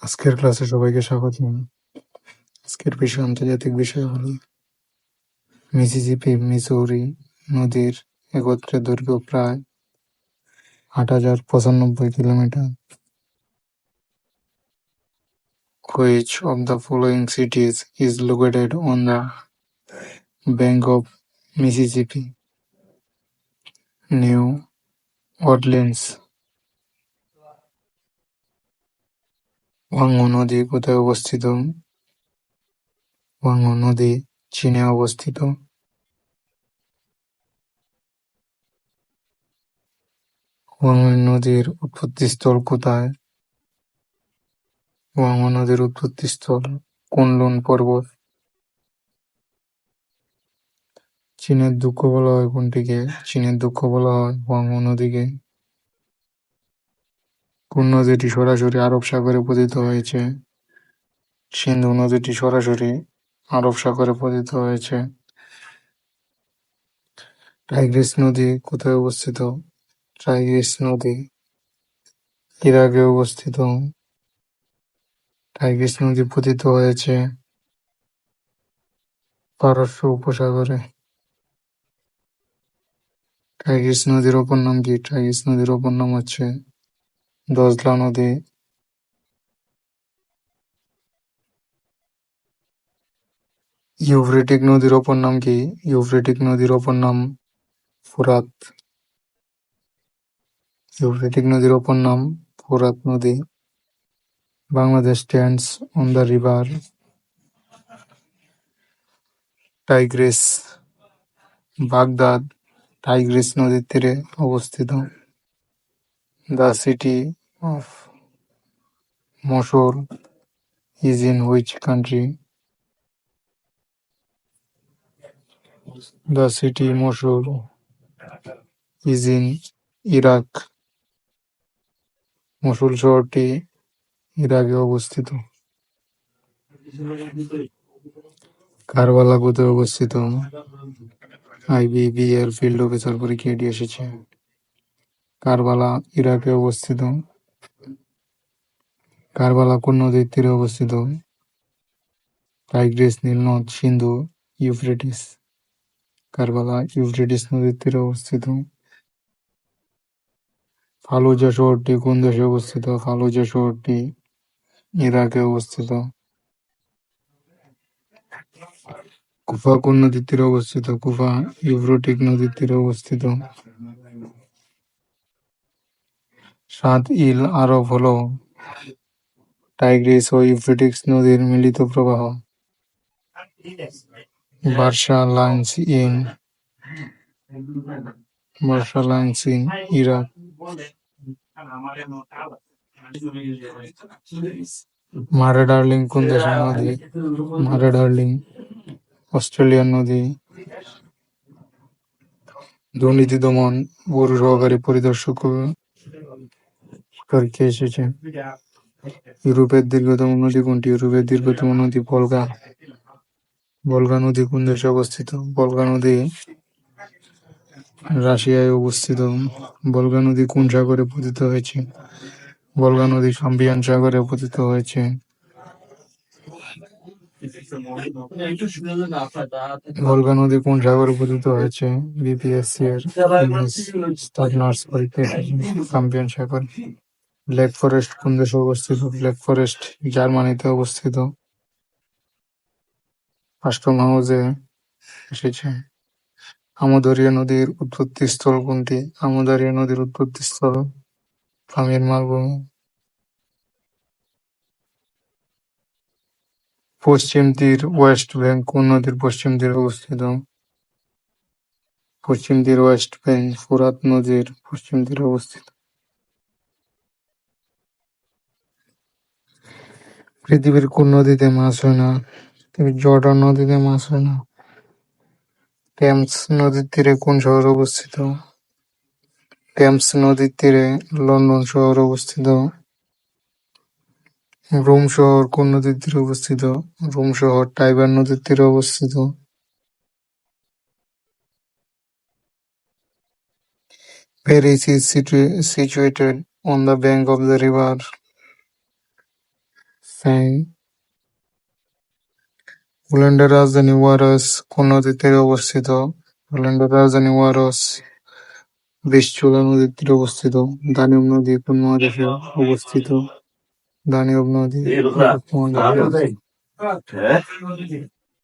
আজকের ক্লাসে সবাইকে স্বাগতম। আজকের বিষয় আন্তর্জাতিক বিষয় হলো মিসিসিপি মিসৌরি নদীর একত্রে দৈর্ঘ্য প্রায় ৮,০৯৫ kilometre. Which of the following cities is located on the bank of Mississippi? New Orleans. Hwang Ho নদী কোথায় অবস্থিত? ওয়াংহো নদী চীনে অবস্থিত। ওয়াংহো নদীর উৎপত্তিস্থল কোথায়? ওয়াংহো নদীর উৎপত্তিস্থল কুনলুন পর্বত। চীনের দুঃখ বলা হয় কোনটিকে? চীনের দুঃখ বলা হয় ওয়াংহো নদীকে। কোন নদীটি সরাসরি আরব সাগরে পতিত হয়েছে? সিন্ধু নদীটি সরাসরি আরব সাগরে পতিত হয়েছে। টাইগ্রিস নদী কোথায় অবস্থিত? টাইগ্রিস নদী ইরাকে অবস্থিত। টাইগ্রিস নদী পতিত হয়েছে পারস্য উপসাগরে। টাইগ্রিস নদীর অপর নাম কি? টাইগ্রিস নদীর অপর নাম হচ্ছে দজলা নদী। ইউফ্রেটিক নদীর অপর নাম কি? ইউফ্রেটিক নদীর অপর নাম ফুরাত। ইউফ্রেটিক নদীর অপর নাম ফোরাত নদী। Bangladesh stands on the river Tigris. Baghdad Tigris নদীর তীরে অবস্থিত। The city of Mosul is in which country? The city Mosul is in Iraq. Mosul শহরটি ইরাকে অবস্থিত। কারবালা কোথায় অবস্থিত? আইবিবি এর ফিল্ড অফিসার পরীক্ষা এটি এসেছে। কারবালা ইরাকে অবস্থিত। কারবালা কোন নদীর তীরে অবস্থিত? টাইগ্রিস, নীলনদ, সিন্ধু, ইউফ্রেটিস। কারবালা ইউফ্রেটিস নদীর তীরে অবস্থিত। ফালুজা শহরটি কোন দেশে অবস্থিত? ফালুজা শহরটি ইরাকে অবস্থিত। কুফা কোন নদীর তীরে অবস্থিত? কুফা ইউফ্রেটিক নদীর তীরে অবস্থিত। সাত ইল আরব হল টাইগ্রিস ও ইউফ্রেটিস নদীর মিলিত প্রবাহ। বার্সা lies in Iraq. Murray Darling কোন দেশের নদী? মারে ডার্লিং অস্ট্রেলিয়ার নদী। দুর্নীতি দমন ব্যুরো সহকারী পরিদর্শক পরীক্ষা এসেছে। ইউরোপের দীর্ঘতম নদী কোনটি? ইউরোপের দীর্ঘতম নদী ভলগা। ভলগা নদী কোন দেশে অবস্থিত? ভলগা নদী রাশিয়ায় অবস্থিত। ভলগা নদী কোন সাগরে পতিত হয়েছে? ভলগা নদী কাস্পিয়ান সাগরে পতিত হয়েছে। ভলগা নদী কোন সাগরে পতিত হয়েছে? বিপিএসসি এর স্টার্নার্স পরীক্ষা কাস্পিয়ান সাগর। ব্ল্যাক ফরেস্ট কোন দেশে অবস্থিত? ব্ল্যাক ফরেস্ট জার্মানিতে অবস্থিত। কাস্টম হাউসে এসেছে। আমুদারিয়া নদীর উৎপত্তিস্থল কোনটি? আমুদারিয়া নদীর উৎপত্তিস্থল পামির মালভূমি। পশ্চিম তীর ওয়েস্ট ব্যাংক কোন নদীর পশ্চিম তীরে অবস্থিত? পশ্চিম তীর ওয়েস্ট ব্যাংক ফোরাত নদীর পশ্চিম তীরে অবস্থিত। পৃথিবীর কোন নদীতে মাছ হয় না? জর্ডান নদীতে মাছ হয় না। টেমস নদীর তীরে কোন শহর অবস্থিত? টেমস নদীর তীরে লন্ডন শহর অবস্থিত। রোম শহর কোন নদীর তীরে অবস্থিত? রোম শহর টাইবার নদীর তীরে অবস্থিত। Paris is situated on the bank of the river Seine. পোল্যান্ডের রাজধানী ওয়ারস কোন নদীর তীরে অবস্থিত? পোল্যান্ডের রাজধানী ওয়ারস ভিস্চুলা নদীর তীরে অবস্থিত। দানিউব নদী কোন মহাদেশে অবস্থিত? দানিউব নদী ইউরোপ মহাদেশে।